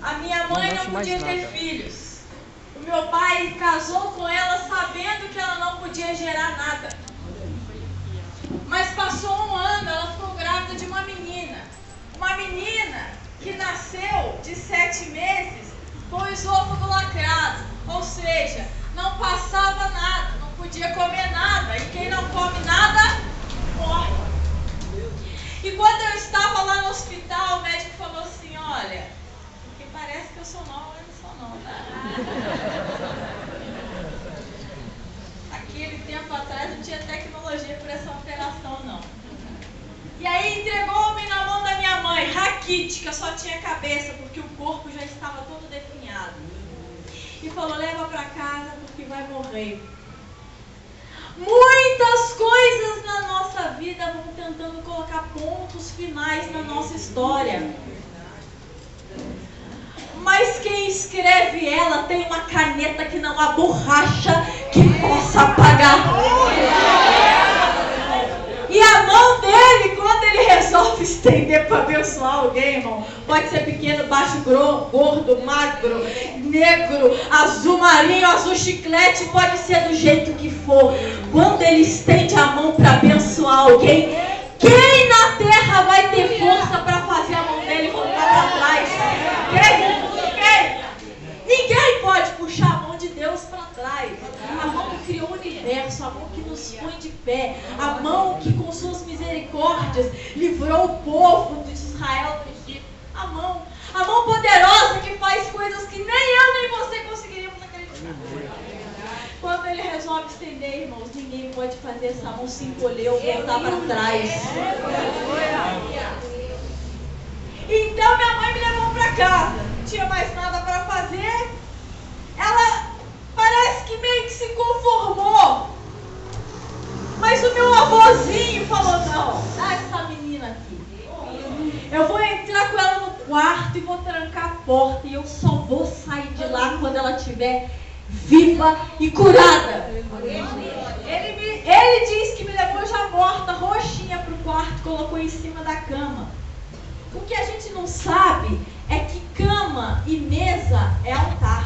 A minha mãe não podia ter filhos. O meu pai casou com ela sabendo que ela não podia gerar nada. Mas passou um ano, ela ficou grávida de uma menina. Uma menina que nasceu de 7 meses com o esôfago lacrado. Ou seja, não passava nada, não podia comer nada. E quem não come nada, morre. E quando eu estava lá no hospital, o médico falou assim, olha, porque parece que eu sou nova, eu não sou não, tá? Aquele tempo atrás não tinha tecnologia para essa operação, não. E aí entregou-me na mão da minha mãe, raquítica, só tinha cabeça, porque o corpo já estava todo definhado. E falou, leva para casa porque vai morrer. Muitas coisas na nossa vida vão tentando colocar pontos finais na nossa história. Mas quem escreve ela tem uma caneta que não há borracha que possa apagar. E a mão dele, quando ele resolve estender para abençoar alguém, irmão, pode ser pequeno, baixo, gordo, magro, negro, azul marinho, azul chiclete, pode ser do jeito que for. Quando ele estende a mão para abençoar alguém, quem na terra vai ter força para fazer a mão dele voltar para trás? Quem? Ninguém pode puxar a mão de Deus para trás. A mão que criou o universo, a mão que nos põe de pé, a mão que com suas misericórdias livrou o povo de Israel do Egito. A mão poderosa que faz coisas que nem eu nem você conseguiríamos acreditar. Quando ele resolve estender, irmãos, ninguém pode fazer essa mão se encolher ou voltar para trás. Então minha mãe me levou para casa, não tinha mais nada para fazer. Ela parece que meio que se conformou. Mas o meu avôzinho falou, não, dá essa menina aqui. Eu vou entrar com ela no quarto e vou trancar a porta. E eu só vou sair de lá quando ela estiver viva e curada. Ele disse que me levou já morta, roxinha para o quarto, colocou em cima da cama. O que a gente não sabe é que cama e mesa é altar.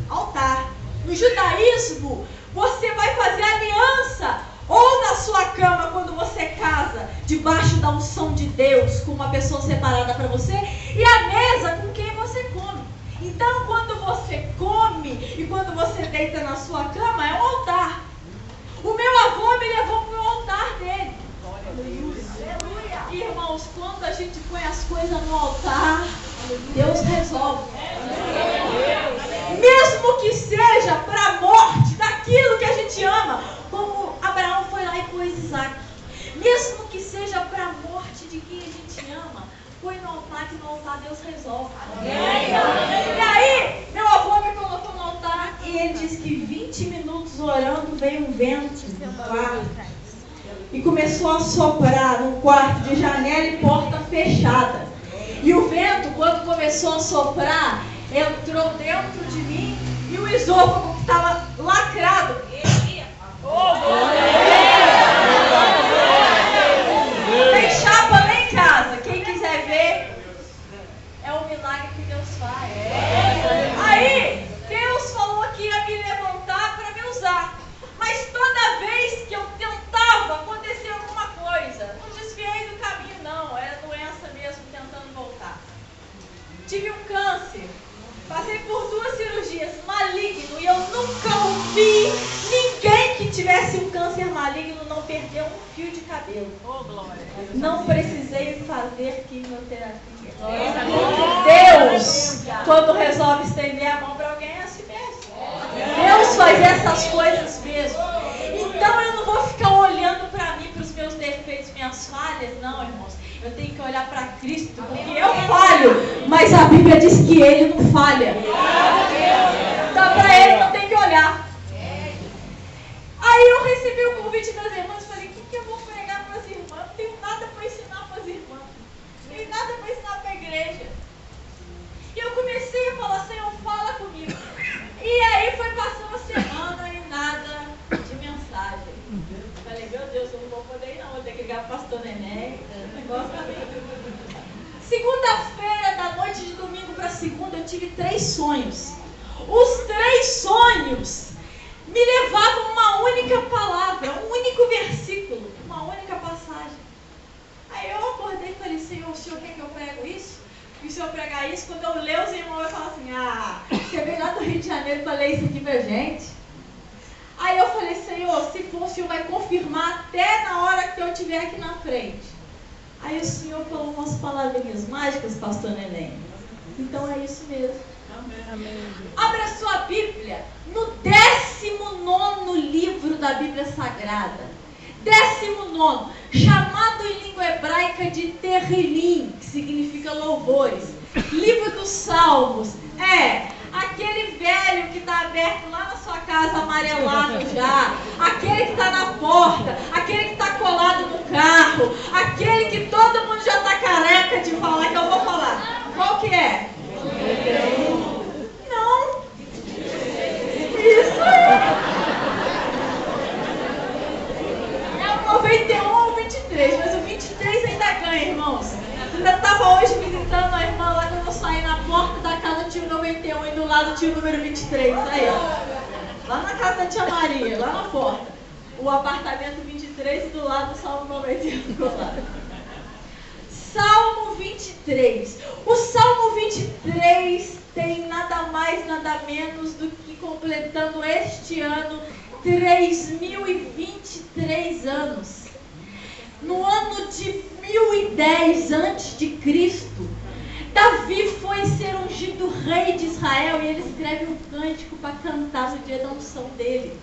Altar. No judaísmo, você vai fazer aliança ou na sua cama quando você casa, debaixo da unção de Deus, com uma pessoa separada para você, e a mesa com quem você come. Então, quando você come e quando você deita na sua cama, é um altar. O meu avô me levou para o altar dele. Irmãos, quando a gente põe as coisas no altar, Deus resolve. Mesmo que seja para a morte daquilo que a gente ama, como Abraão foi lá e pôs Isaac. Mesmo que seja para a morte de quem a gente ama, põe no altar, que no altar Deus resolve. E aí, meu avô me colocou no altar e ele disse que 20 minutos orando veio um vento no quarto. E começou a soprar num quarto de janela e porta fechada. E o vento, quando começou a soprar, entrou dentro de mim e o esôfago que estava lacrado. Tem chapa lá em casa. Quem quiser ver, é o milagre que Deus faz. Aí, Deus falou que ia me levantar para me usar. Mas toda vez que eu tentava, acontecia alguma coisa. Não desviei do caminho, não. Era doença mesmo, tentando voltar. Tive um câncer. Passei por 2 cirurgias, maligno. E eu nunca ouvi ninguém que tivesse um câncer maligno não perder um fio de cabelo. Oh, glória. Não precisei fazer quimioterapia. Deus, quando resolve estender a mão para alguém, é assim mesmo. Deus faz essas coisas mesmo. Então eu não vou ficar olhando para mim, para os meus defeitos, minhas falhas, não, irmãos. Eu tenho que olhar para Cristo, porque eu falho, mas a Bíblia diz que Ele não falha. Então para Ele não tem que olhar. Aí eu recebi o convite das irmãs e falei, o que eu vou pregar para as irmãs? Não tenho nada para ensinar para as irmãs. Não tenho nada para ensinar para a igreja. E eu comecei a falar, Senhor, fala comigo. E aí foi passando a semana e nada de mensagem. Falei, meu Deus, eu não vou poder ir não, vou ter que ligar para o pastor Nené. O negócio tá meio Segunda-feira, da noite de domingo para segunda, eu tive 3 sonhos. Os 3 sonhos me levavam a uma única palavra, um único versículo, uma única passagem. Aí eu acordei e falei, Senhor, o Senhor quer que eu prego isso? E se eu pregar isso, quando eu ler, os irmãos vão falar assim, você veio lá do Rio de Janeiro para ler isso aqui pra gente? Aí eu falei, Senhor, se for, o Senhor vai confirmar até na hora que eu estiver aqui na frente. Aí o Senhor falou umas palavrinhas mágicas, pastor Neném. Então é isso mesmo. Amém. Abra sua Bíblia no 19º livro da Bíblia Sagrada. 19º, chamado em língua hebraica de Terrilim, que significa louvores. Livro dos Salmos. Aquele velho que está aberto lá na sua casa, amarelado já. Aquele que está na porta. Aquele que está colado no carro. Aquele que todo mundo já está careca de falar, que eu vou falar. Qual que é? Não. Isso aí. É o 91 ou 23, mas o 23 ainda ganha, irmãos. Eu estava hoje visitando a irmã lá, quando eu saí na porta da casa tinha o 91 e do lado tinha o número 23. Aí, ó. Lá na casa da tia Maria, lá na porta. O apartamento 23 e do lado o Salmo 91 colado. Salmo 23. O Salmo 23 tem nada mais, nada menos do que completando este ano 3.023 anos. No ano de 1010 a.C., Davi foi ser ungido rei de Israel e ele escreve um cântico para cantar no dia da unção dele.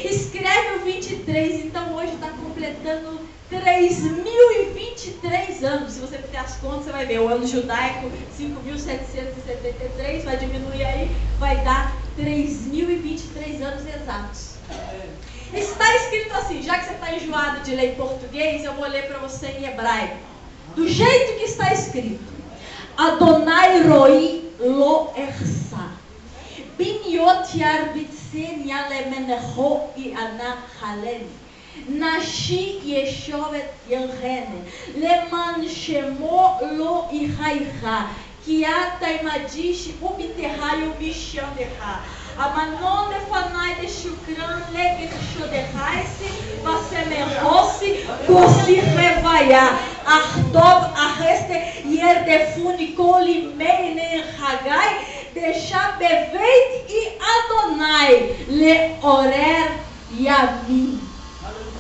Escreve o 23, então hoje está completando 3.023 anos. Se você fizer as contas, você vai ver o ano judaico 5.773, vai diminuir aí, vai dar 3.023 anos exatos. Está escrito assim, já que você está enjoado de ler em português, eu vou ler para você em hebraico. Do jeito que está escrito: Adonai roi lo ersa, biniot yarbitsen yalemenecho i ana halel, nashi yeshovet yelhene, leman shemo lo ihaicha, kiata imadish ubiterrai ubishandecha. Amanon lefanai de shukran leged shodehaisi vasemerossi kosi revaya ardob arreste yerdefuni koli meinen hagai deixa beveit e Adonai le orer yamim.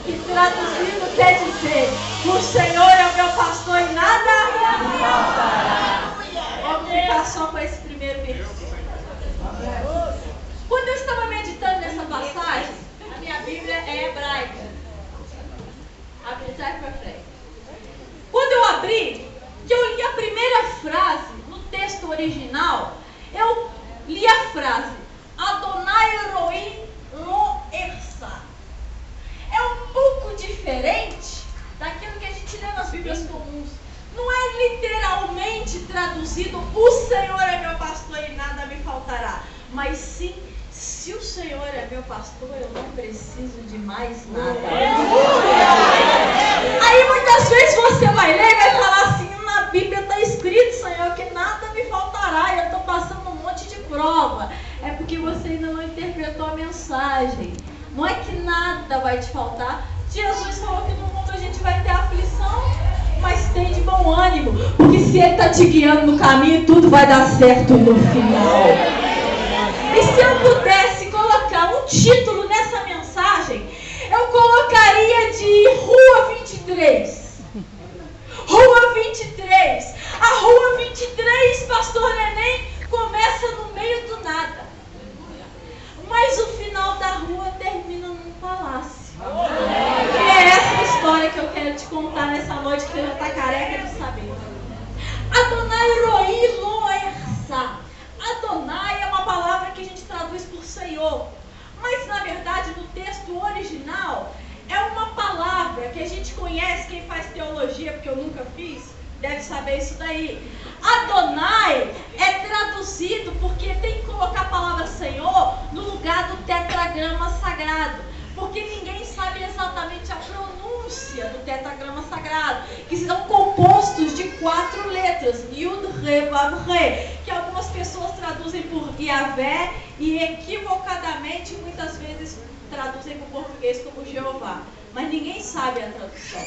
Que traduzido quer dizer: o Senhor é o meu pastor e nada me faltará. Vamos ficar só com esse primeiro versículo. Quando eu estava meditando nessa passagem, a minha Bíblia é hebraica. Abre para frente. Quando eu abri, que eu li a primeira frase no texto original, eu li a frase Adonai Elohim lo ersa. É um pouco diferente daquilo que a gente lê nas Bíblias comuns. Não é literalmente traduzido: o Senhor é meu pastor e nada me faltará. Mas sim, se o Senhor é meu pastor, eu não preciso de mais nada. Aí muitas vezes você vai ler e vai falar assim: na Bíblia está escrito, Senhor, que nada me faltará, e eu estou passando um monte de prova. É porque você ainda não interpretou a mensagem. Não é que nada vai te faltar. Jesus falou que no mundo a gente vai ter aflição, mas tem de bom ânimo, porque se Ele está te guiando no caminho, tudo vai dar certo no final. E se eu pudesse colocar um título nessa mensagem, eu colocaria de Rua 23. Rua 23. A Rua 23, pastor Neném, começa no meio do nada. Mas o final da rua termina num palácio. E é essa história que eu quero te contar nessa noite, que você já está careca de saber. Adonai roi lo ersa. Adonai é uma palavra que a gente traduz por Senhor, mas na verdade no texto original é uma palavra que a gente conhece. Quem faz teologia, porque eu nunca fiz, deve saber isso daí. Adonai é traduzido porque tem que colocar a palavra Senhor no lugar do tetragrama sagrado, porque ninguém sabe exatamente a pronúncia do tetragrama sagrado, que são compostos de 4 letras. letras, Yud, Re, Vav, Re, que algumas pessoas traduzem por Yahvé e equivocadamente muitas vezes traduzem para o português como Jeová, mas ninguém sabe a tradução.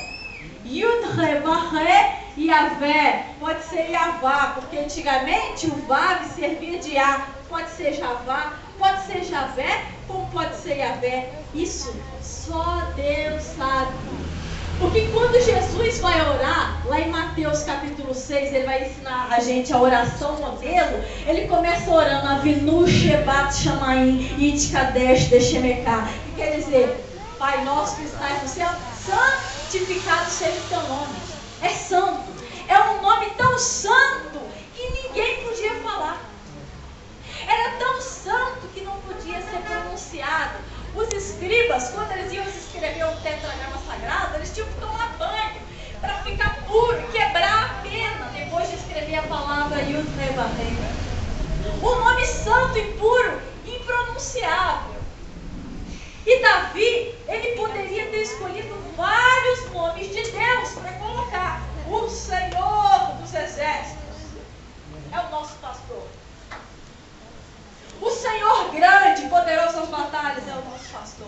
Yud, Re, Vav, Re, Yahvé, pode ser Yavá, porque antigamente o Vav servia de A, pode ser Javá, pode ser Javé, como pode ser Yahvé. Isso só Deus sabe. Porque quando Jesus vai orar, lá em Mateus capítulo 6, ele vai ensinar a gente a oração modelo, ele começa orando Avinu Shebat Shamaim It Kadesh Deshemekah, que quer dizer, Pai nosso que estás no céu, santificado seja o teu nome. É santo, é um nome tão santo que ninguém podia falar. Era tão santo que não podia ser pronunciado. Os escribas, quando eles iam escrever um tetragrama sagrado, eles tinham que tomar banho para ficar puro e quebrar a pena depois de escrever a palavra Yud Re Vav Re. Um nome santo e puro, impronunciável. E Davi, ele poderia ter escolhido vários nomes de Deus para colocar. O Senhor dos Exércitos é o nosso pastor. O Senhor grande, poderoso nas batalhas, é o nosso pastor.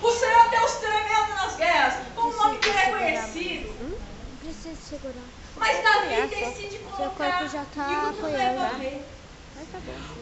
O Senhor Deus tremendo nas guerras, um nome que é conhecido. Mas Davi decide colocar Yud Re Vav Re.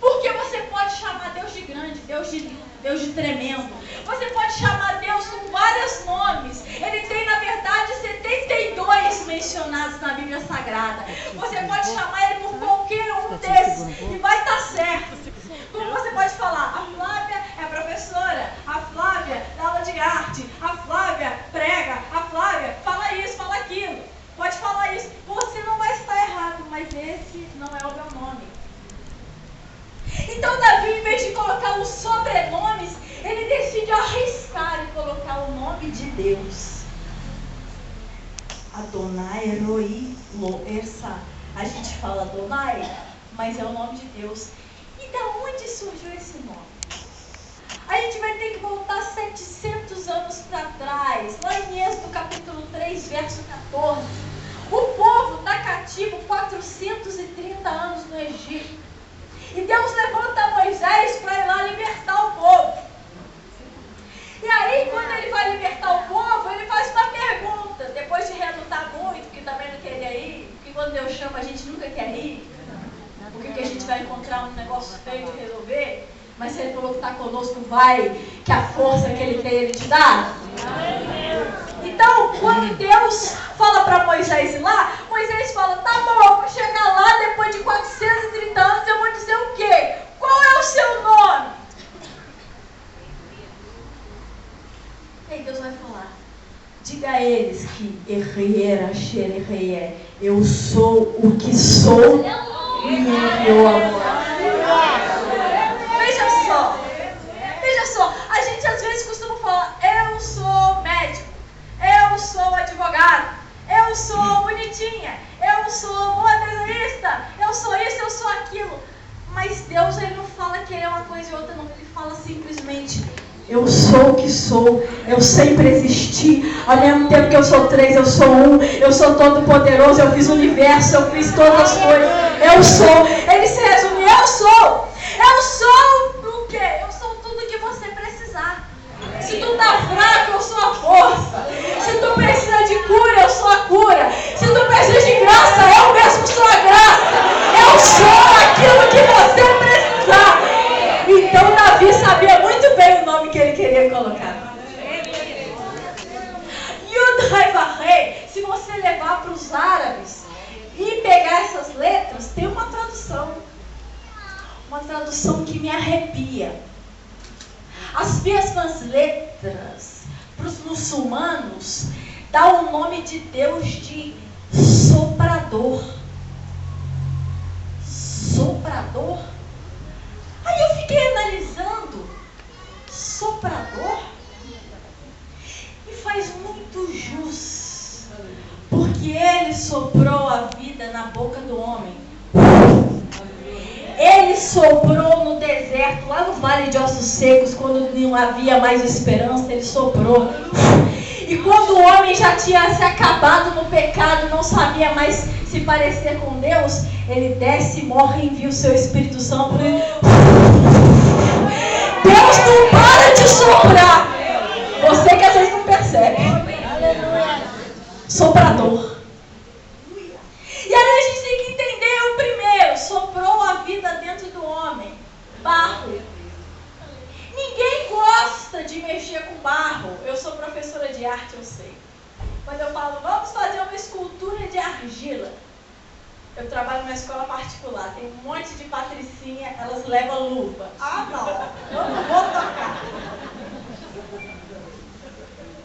Porque você pode chamar Deus de grande, Deus de tremendo. Você pode chamar Deus com vários nomes. Ele tem, na verdade, 72 mencionados na Bíblia Sagrada. Você pode chamar ele por qualquer um desses e vai estar certo. Como você pode falar, a Flávia é professora, a Flávia dá aula de arte, a Flávia prega, a Flávia fala isso, fala aquilo. Pode falar isso. Você não vai estar errado, mas esse não é o meu nome. Então Davi, em vez de colocar os sobrenomes, ele decide arriscar e colocar o nome de Deus. Adonai Eloi Lo Ersa. A gente fala Adonai, mas é o nome de Deus. E da onde surgiu esse nome? A gente vai ter que voltar 700 anos para trás, lá em Êxodo capítulo 3, verso 14. O povo está cativo 430 anos no Egito. E Deus levanta Moisés para ir lá libertar o povo. E aí, quando ele vai libertar o povo, ele faz uma pergunta, depois de relutar muito, que também não queria ir, porque quando Deus chama a gente nunca quer ir, porque a gente vai encontrar um negócio feio de resolver, mas se ele falou que está conosco, vai, que a força que ele tem, ele te dá. Então, quando Deus fala para Moisés ir lá, Moisés fala, tá bom, eu vou chegar lá, depois de 430 anos, eu vou dizer o quê? Qual é o seu nome? Aí Deus vai falar, diga a eles que eu sou o que sou e me enviou agora. Veja só, a gente às vezes costuma falar, eu sou médico, eu sou advogado, eu sou bonitinha, eu sou motorista, eu sou isso, eu sou aquilo. Mas Deus, ele não fala que ele é uma coisa e outra, não. Ele fala simplesmente, eu sou o que sou, eu sempre existi. Ao mesmo tempo que eu sou três, eu sou um, eu sou todo poderoso, eu fiz o universo, eu fiz todas as coisas. Eu sou. Ele se resume, eu sou. Eu sou o quê? Eu sou tudo que você precisar. Se tu tá fraco, eu sou a força. Se tu precisa de cura, eu sou a cura. Se tu precisa de graça, eu mesmo sou a graça. Eu sou aquilo que você precisar. Então Davi sabia muito bem o nome que ele queria colocar. Yud Re Vav Re, se você levar para os árabes e pegar essas letras, tem uma tradução. Uma tradução que me arrepia. As mesmas letras para os muçulmanos dá o nome de Deus de soprador. Soprador? Aí eu fiquei analisando, soprador? E faz muito jus, porque ele soprou a vida na boca do homem. Ele soprou no deserto, lá no vale de ossos secos, quando não havia mais esperança, ele soprou. E quando o homem já tinha se acabado no pecado, não sabia mais se parecer com Deus, ele desce, morre e envia o seu Espírito Santo. Deus não para de soprar. Você que às vezes não percebe. Soprador. E aí a gente tem que entender o primeiro. Soprou a vida dentro do homem. Barro. Ninguém gosta de mexer com barro. Eu sou professora de arte, eu sei. Quando eu falo, vamos fazer uma escultura de argila. Eu trabalho numa escola particular. Tem um monte de patricinha, elas levam luva. Ah, não. Eu não vou tocar.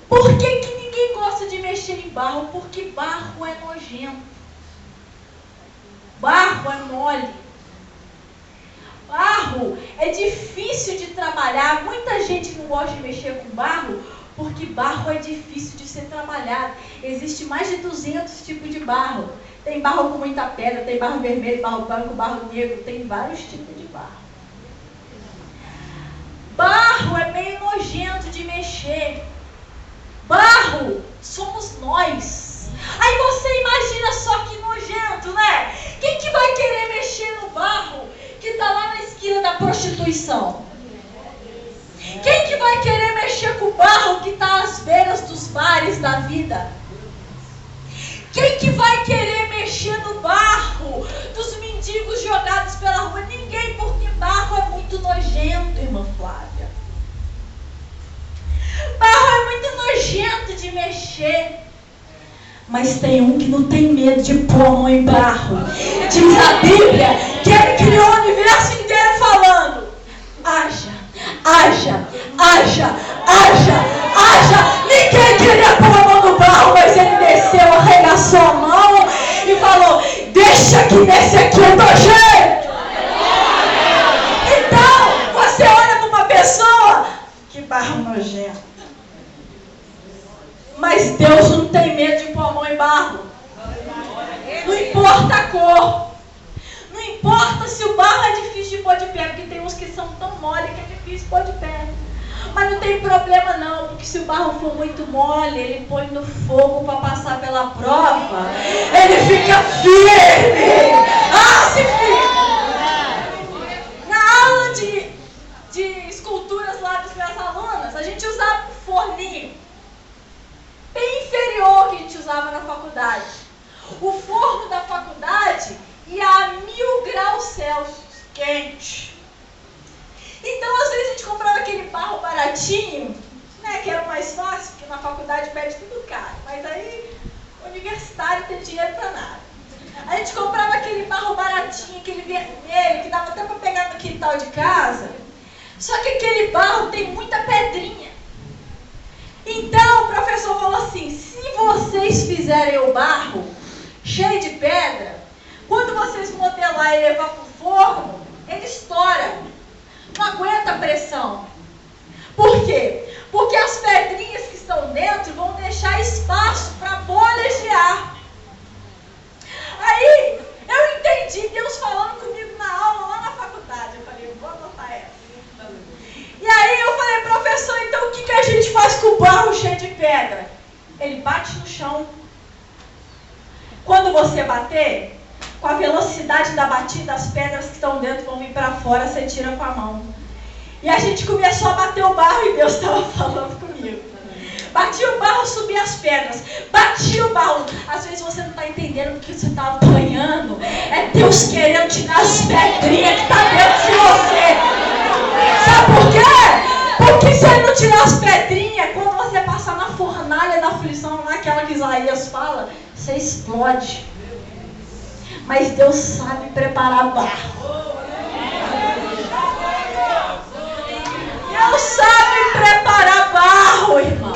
Por que ninguém gosta de mexer em barro? Porque barro é nojento. Barro é mole. Barro é difícil de trabalhar. Muita gente não gosta de mexer com barro porque barro é difícil de ser trabalhado. Existe mais de 200 tipos de barro. Tem barro com muita pedra, tem barro vermelho, barro branco, barro negro, tem vários tipos de barro. Barro é meio nojento de mexer. Barro somos nós. Aí você imagina só que nojento, né? Quem que vai querer mexer no barro que está lá na esquina da prostituição? Quem que vai querer mexer com o barro que está às beiras dos bares da vida? Quem que vai querer mexer no barro dos mendigos jogados pela rua? Ninguém, porque barro é muito nojento, irmã Flávia. Barro é muito nojento de mexer. Mas tem um que não tem medo de pôr a mão em barro. Diz a Bíblia que ele criou o universo inteiro falando: haja, haja, haja, haja, haja. Ninguém queria pôr a mão no barro, mas ele desceu, arregaçou a mão e falou: deixa que nesse aqui eu dou jeito. Então, você olha para uma pessoa, que barro nojento. Mas Deus não tem medo de pôr a mão em barro. Não importa a cor. Não importa se o barro é difícil de pôr de pé, porque tem uns que são tão mole que é difícil pôr de pé. Mas não tem problema não, porque se o barro for muito mole, ele põe no fogo para passar pela prova. Ele fica firme. Ah, se firme. Na aula de esculturas lá das minhas alunas, a gente usava um forninho bem inferior que a gente usava na faculdade. O forno da faculdade ia a 1000 graus Celsius, quente. Então, às vezes, a gente comprava aquele barro baratinho, né, que era o mais fácil, porque na faculdade pede tudo caro. Mas aí, o universitário tem dinheiro para nada. A gente comprava aquele barro baratinho, aquele vermelho, que dava até para pegar no quintal de casa. Só que aquele barro tem muita pedrinha. Então o professor falou assim: se vocês fizerem o barro cheio de pedra, quando vocês modelar e levar para o forno, ele estoura, não aguenta a pressão. Por quê? Porque as pedrinhas que estão dentro vão deixar espaço para bolhas de ar. Aí eu entendi Deus falando comigo na aula lá na faculdade. Eu falei: eu vou anotar essa. E aí eu falei: professor, então o que a gente faz com o barro cheio de pedra? Ele bate no chão. Quando você bater, com a velocidade da batida, as pedras que estão dentro vão vir para fora, você tira com a mão. E a gente começou a bater o barro e Deus estava falando comigo. Batia o barro, subia as pedras. Batia o barro. Às vezes você não está entendendo porque você está apanhando. É Deus querendo tirar as pedrinhas que estão dentro de você. Sabe por quê? Porque se ele não tirar as pedrinhas, quando você passar na fornalha da aflição, naquela que Isaías fala, você explode. Mas Deus sabe preparar barro. Deus sabe preparar barro, irmão.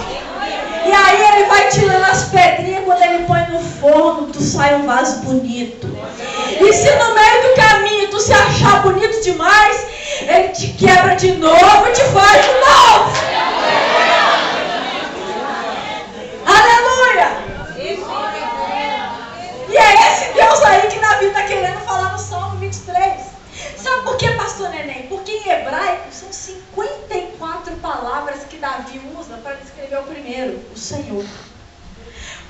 E aí ele vai tirando as pedrinhas, quando ele põe no forno, tu sai um vaso bonito. E se no meio do caminho tu se achar bonito demais, ele te quebra de novo e te faz de novo. Aleluia! E é esse Deus aí que Davi está querendo falar no Salmo 23. Sabe por que, pastor Neném? Porque em hebraico são 54 palavras que Davi usa para descrever o primeiro, o Senhor.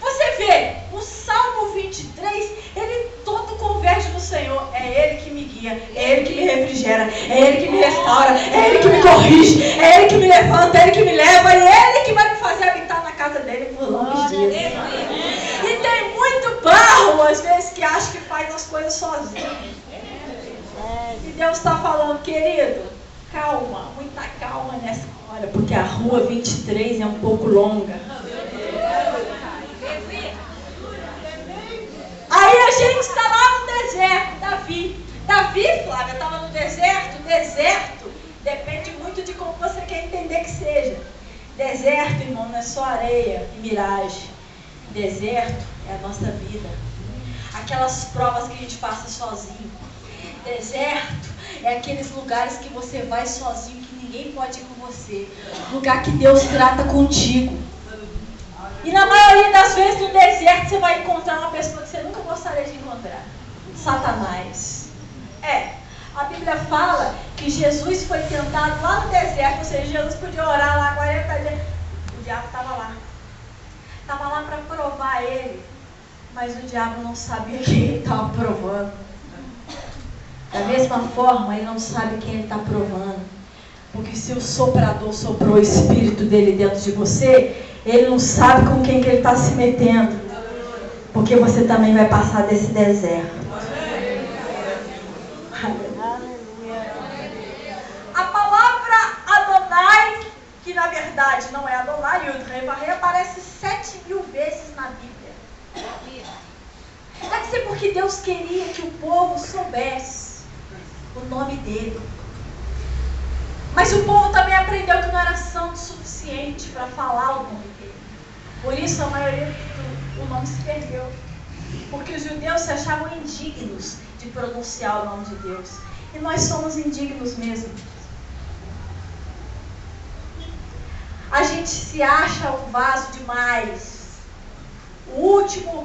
Você vê, o Salmo 23, ele todo converge no Senhor. É Ele que me guia, é Ele que me refrigera, é Ele que me restaura, é Ele que me corrige, é Ele que me levanta, é Ele que me leva, é Ele que vai me fazer habitar na casa dele por longos dias. E tem muito barro, às vezes, que acha que faz as coisas sozinho. E Deus está falando, querido, calma, muita calma nessa hora, porque a rua 23 é um pouco longa. Aí a gente está lá no deserto, Davi, Flávia, estava no deserto. Deserto depende muito de como você quer entender que seja. Deserto, irmão, não é só areia e miragem. Deserto é a nossa vida. Aquelas provas que a gente passa sozinho. Deserto é aqueles lugares que você vai sozinho, que ninguém pode ir com você. Lugar que Deus trata contigo. E na maioria das vezes no deserto você vai encontrar uma pessoa que você nunca gostaria de encontrar. Satanás. A Bíblia fala que Jesus foi tentado lá no deserto, ou seja, Jesus podia orar lá 40 dias. O diabo estava lá. Estava lá para provar ele. Mas o diabo não sabia quem ele estava provando. Da mesma forma, ele não sabe quem ele está provando. Porque se o soprador soprou o espírito dele dentro de você, ele não sabe com quem que ele está se metendo. Porque você também vai passar desse deserto. A palavra Adonai, que na verdade não é Adonai, Yud-Heh-Vah-Heh, aparece 7.000 vezes na Bíblia. Deve ser porque Deus queria que o povo soubesse o nome dele. Mas o povo também aprendeu que não era santo o suficiente para falar o nome dele. Por isso a maioria do nome se perdeu. Porque os judeus se achavam indignos de pronunciar o nome de Deus. E nós somos indignos mesmo. A gente se acha um vaso demais. A última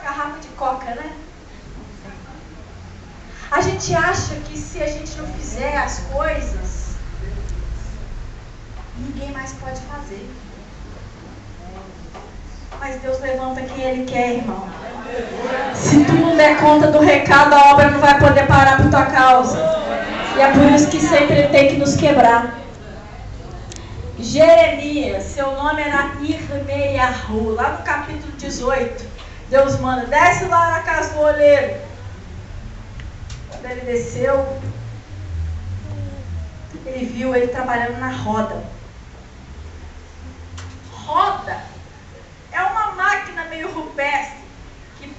garrafa de coca, né? A gente acha que se a gente não fizer as coisas, ninguém mais pode fazer. Mas Deus levanta quem Ele quer, irmão. Se tu não der conta do recado, a obra não vai poder parar por tua causa. E é por isso que sempre Ele tem que nos quebrar. Jeremias, seu nome era Irmeiahu. Lá no capítulo 18, Deus manda, desce lá na casa do oleiro. Quando ele desceu, ele viu ele trabalhando na roda. Roda é uma máquina meio rupestre que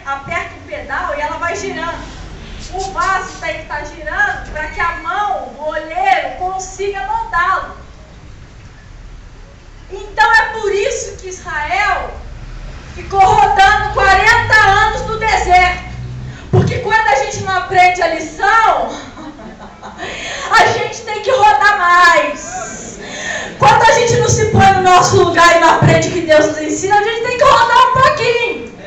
aperta o pedal e ela vai girando. O vaso tem que estar girando para que a mão do oleiro consiga moldá-lo. Então é por isso que Israel ficou rodando 40 anos no deserto. Porque quando a gente não aprende a lição, a gente tem que rodar mais. Quando a gente não se põe no nosso lugar e não aprende o que Deus nos ensina, a gente tem que rodar um pouquinho.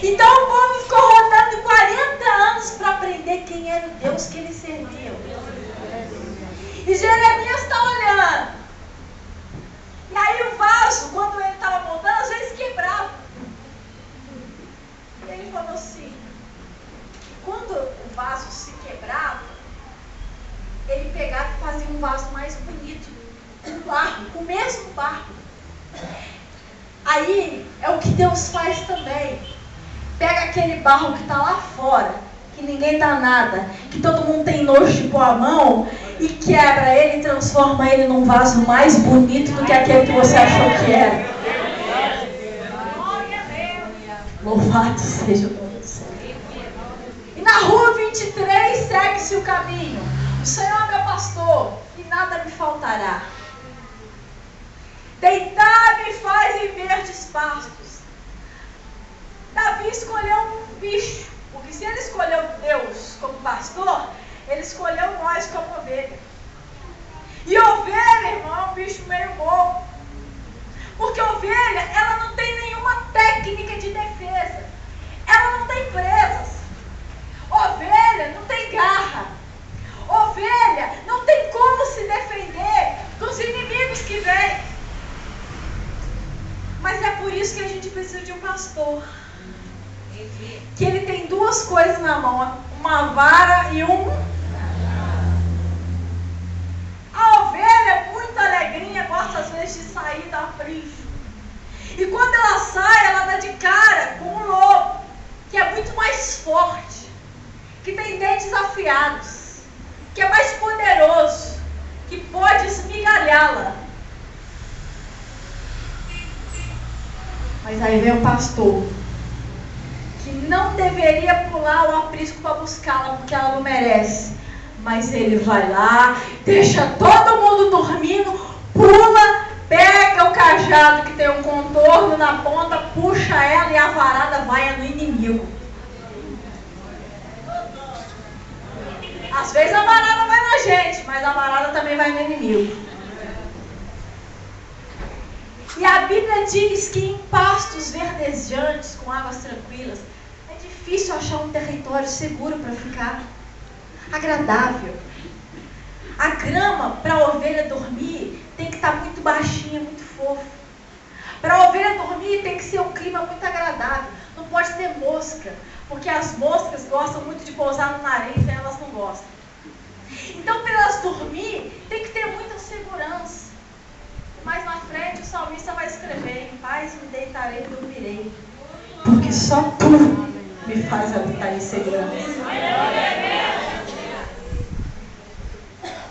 Então o povo ficou rodando 40 anos para aprender quem era o Deus que ele servia. E Jeremias está olhando. E aí o vaso, quando ele estava montando, às vezes quebrava. E ele falou assim, quando o vaso se quebrava, ele pegava e fazia um vaso mais bonito, com barro, com o mesmo barro. Aí é o que Deus faz também. Pega aquele barro que está lá fora, que ninguém dá nada, que todo mundo tem nojo de pôr a mão, e quebra ele e transforma ele num vaso mais bonito do que aquele que você achou que era. Louvado seja o nome do Senhor. E na rua 23 segue-se o caminho. O Senhor é meu pastor e nada me faltará. Deitar-me faz em verdes pastos. Davi escolheu um bicho, porque se ele escolheu Deus como pastor, ele escolheu nós como ovelha. E ovelha, irmão, é um bicho meio bobo. Porque ovelha, ela não tem nenhuma técnica de defesa. Ela não tem presas. Ovelha não tem garra. Ovelha não tem como se defender dos inimigos que vêm. isso que a gente precisa de um pastor. Que ele tem duas coisas na mão, uma vara e A ovelha é muito alegrinha, gosta às vezes de sair da aprisco. E quando ela sai, ela dá de cara com um lobo, que é muito mais forte, que tem dentes afiados, que é mais poderoso, que pode esmigalhá-la. Mas aí vem o pastor, que não deveria pular o aprisco para buscá-la, porque ela não merece. Mas ele vai lá, deixa todo mundo dormindo, pula, pega o cajado que tem um contorno na ponta, puxa ela e a varada vai no inimigo. Às vezes a varada vai na gente, mas a varada também vai no inimigo. E a Bíblia diz que em pastos verdejantes, com águas tranquilas, é difícil achar um território seguro para ficar, agradável. A grama para a ovelha dormir tem que estar muito baixinha, muito fofa. Para a ovelha dormir tem que ser um clima muito agradável. Não pode ter mosca, porque as moscas gostam muito de pousar no nariz e elas não gostam. Então, para elas dormir, tem que ter muita segurança. Mais na frente o salmista vai escrever: em paz me deitarei e dormirei, porque só tu me faz habitar em segurança.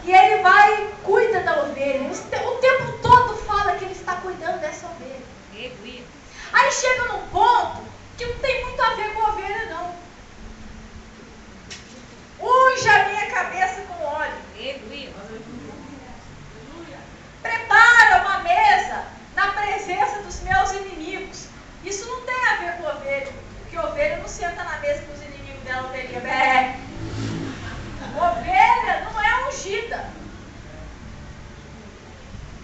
E ele vai e cuida da ovelha. O tempo todo fala que ele está cuidando dessa ovelha. Aí chega num ponto que não tem muito a ver com a ovelha, não. Unja a minha cabeça com óleo. Prepara uma mesa na presença dos meus inimigos. Isso não tem a ver com ovelha, porque ovelha não senta na mesa com os inimigos dela, ovelha. Ovelha não é ungida,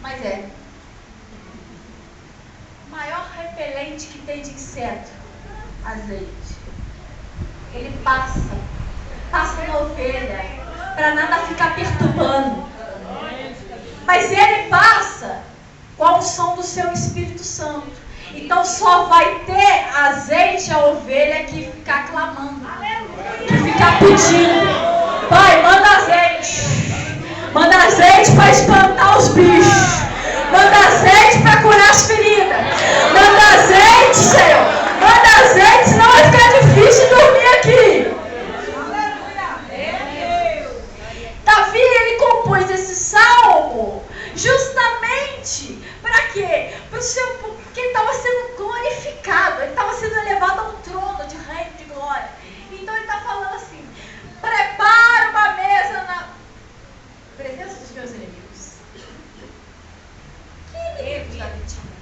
mas é. O maior repelente que tem de inseto, azeite. Ele passa na ovelha, para nada ficar perturbando. Mas ele passa com a unção do seu Espírito Santo. Então só vai ter azeite a ovelha que ficar clamando, que ficar pedindo. Pai, manda azeite. Manda azeite para espantar os bichos. Manda azeite para curar as feridas. Manda azeite, Senhor. Manda azeite, senão vai ficar difícil dormir aqui. Davi, ele compôs esse salmo justamente para quê? Porque ele estava sendo glorificado, ele estava sendo elevado a um trono de reino de glória. Então ele está falando assim: prepara uma mesa na presença dos meus inimigos. Que inimigos Davi tinha?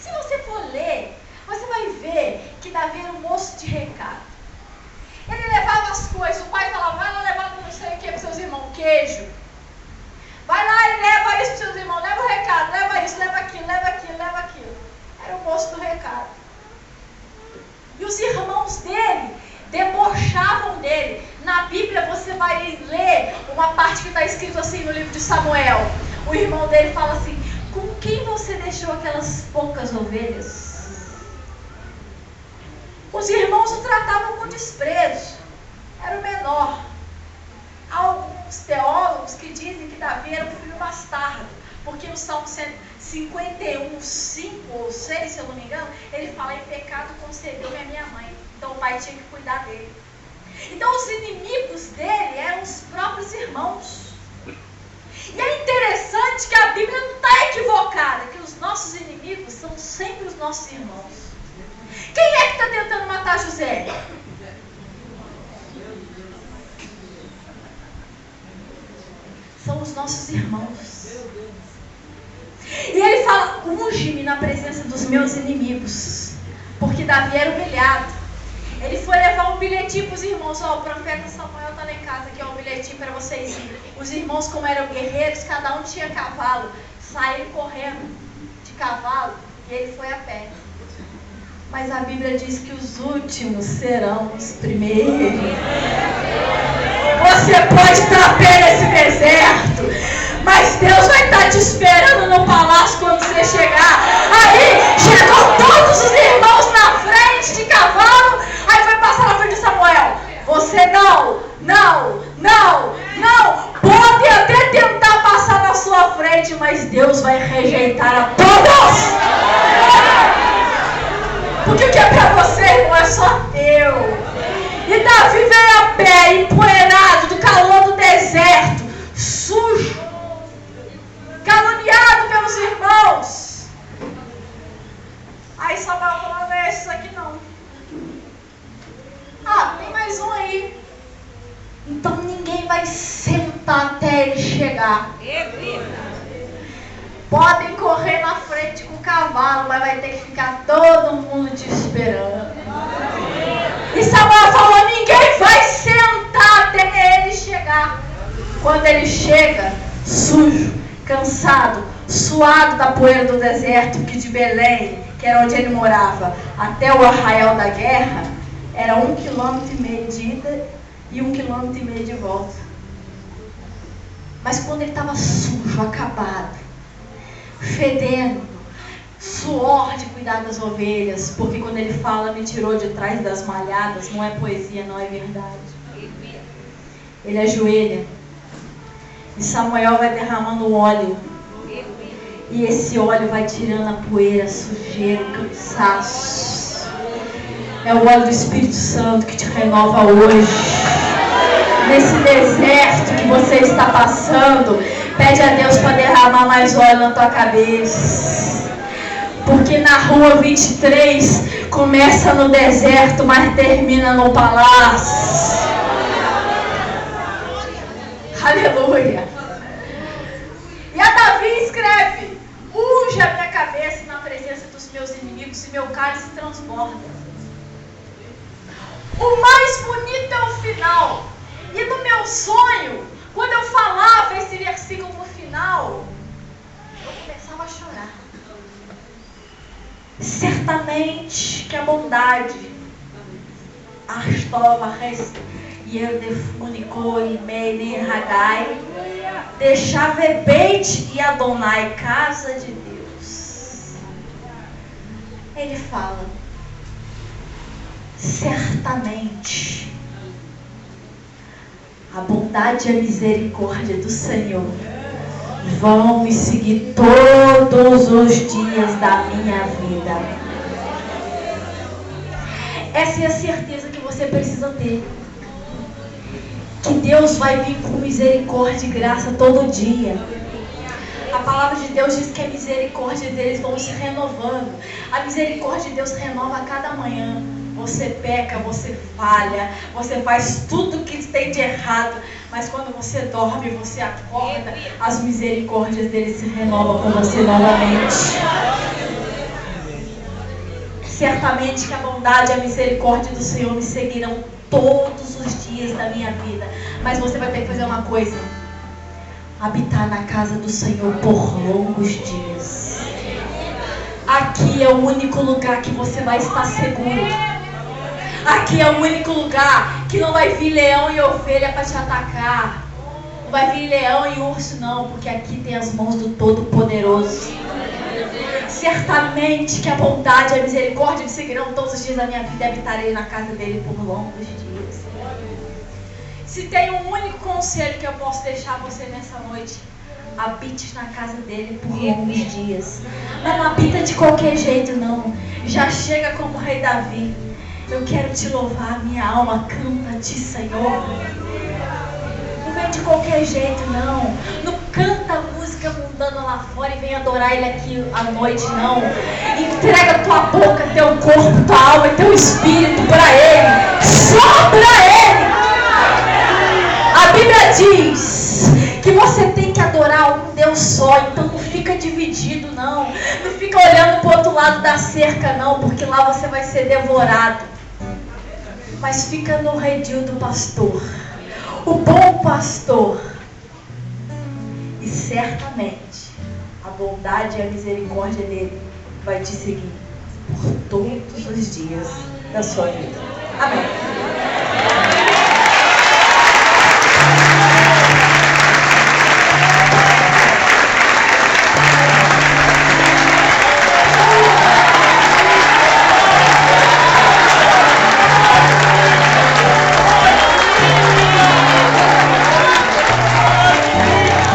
Se você for ler, você vai ver que Davi era um moço de recado. Ele levava as coisas, o pai falava: vai lá levar não sei o que para seus irmãos, queijo. Vai lá e leva isso para seus irmãos, leva o recado, leva isso, leva aquilo, leva aquilo, leva aquilo. Era o moço do recado. E os irmãos dele debochavam dele. Na Bíblia você vai ler uma parte que está escrito assim no livro de Samuel. O irmão dele fala assim: com quem você deixou aquelas poucas ovelhas? Os irmãos o tratavam com desprezo. Era o menor. Há alguns teólogos que dizem que Davi era um filho bastardo, porque no Salmo 51, 5 ou 6, se eu não me engano, ele fala: em pecado concebeu-me a minha mãe. Então o pai tinha que cuidar dele. Então os inimigos dele eram os próprios irmãos. E é interessante que a Bíblia não está equivocada, que os nossos inimigos são sempre os nossos irmãos. Quem é que está tentando matar José? São os nossos irmãos. E ele fala: unge-me na presença dos meus inimigos. Porque Davi era humilhado. Ele foi levar um bilhetinho para os irmãos: ó, o profeta Samuel está lá em casa, aqui é um bilhetinho para vocês. Os irmãos, como eram guerreiros, cada um tinha cavalo, saíram correndo de cavalo e ele foi a pé. Mas a Bíblia diz que os últimos serão os primeiros. Você pode estar a pé nesse deserto, mas Deus vai estar te esperando no palácio quando você chegar. Aí chegou todos os irmãos na frente de cavalo. Aí foi passar na frente de Samuel. Você não. Pode até tentar passar na sua frente, mas Deus vai rejeitar a todos. Porque o que é pra você, irmão, é só teu. E Davi veio a pé, empoeirado, do calor do deserto, sujo, caluniado pelos irmãos. Aí Samuel falou, não é esse aqui não. Ah, tem mais um aí. Então ninguém vai sentar até ele chegar. Podem correr na frente com o cavalo, mas vai ter que ficar todo mundo te esperando. E Samuel falou, ninguém vai sentar até ele chegar. Quando ele chega, sujo, cansado, suado da poeira do deserto, que de Belém, que era onde ele morava, até o arraial da guerra, era 1,5 km de ida e 1,5 km de volta. Mas quando ele estava sujo, acabado, fedendo, suor de cuidar das ovelhas, porque quando ele fala, me tirou de trás das malhadas, não é poesia, não é verdade. Ele ajoelha e Samuel vai derramando óleo, e esse óleo vai tirando a poeira, a sujeira, o cansaço. É o óleo do Espírito Santo que te renova hoje. Nesse deserto que você está passando, pede a Deus para derramar mais óleo na tua cabeça. Porque na rua 23 começa no deserto, mas termina no palácio. Aleluia. E a Davi escreve, unge a minha cabeça na presença dos meus inimigos e meu cálice transborda. O mais bonito é o final. E no meu sonho, quando eu falava esse versículo no final, eu começava a chorar. Certamente que a bondade, Astova, Yerdefunicoi, Meiner, Hagai, Deixavebeit e Adonai, casa de Deus. Ele fala, certamente a bondade e a misericórdia do Senhor vão me seguir todos os dias da minha vida. Essa é a certeza que você precisa ter. Que Deus vai vir com misericórdia e graça todo dia. A palavra de Deus diz que a misericórdia deles vão se renovando. A misericórdia de Deus renova a cada manhã. Você peca, você falha, você faz tudo que tem de errado, mas quando você dorme, você acorda, as misericórdias dele se renovam com você novamente. Certamente que a bondade e a misericórdia do Senhor me seguirão todos os dias da minha vida, mas você vai ter que fazer uma coisa: habitar na casa do Senhor por longos dias. Aqui é o único lugar que você vai estar seguro. Aqui é o único lugar que não vai vir leão e ovelha para te atacar. Não vai vir leão e urso não, porque aqui tem as mãos do Todo-Poderoso. Certamente que a bondade e a misericórdia me seguirão todos os dias da minha vida e habitarei na casa dele por longos dias. Se tem um único conselho que eu posso deixar você nessa noite, habite na casa dele por longos dias. Mas não habita de qualquer jeito não. Já chega como o rei Davi. Eu quero te louvar, minha alma canta a ti, Senhor. Não vem de qualquer jeito, não. Não canta música mundana lá fora e vem adorar ele aqui à noite, não. Entrega tua boca, teu corpo, tua alma e teu espírito para ele. Só para ele. A Bíblia diz que você tem que adorar um Deus só, então não fica dividido, não. Não fica olhando para o outro lado da cerca, não, porque lá você vai ser devorado. Mas fica no redil do pastor, o bom pastor. E certamente a bondade e a misericórdia dele vai te seguir por todos os dias da sua vida. Amém.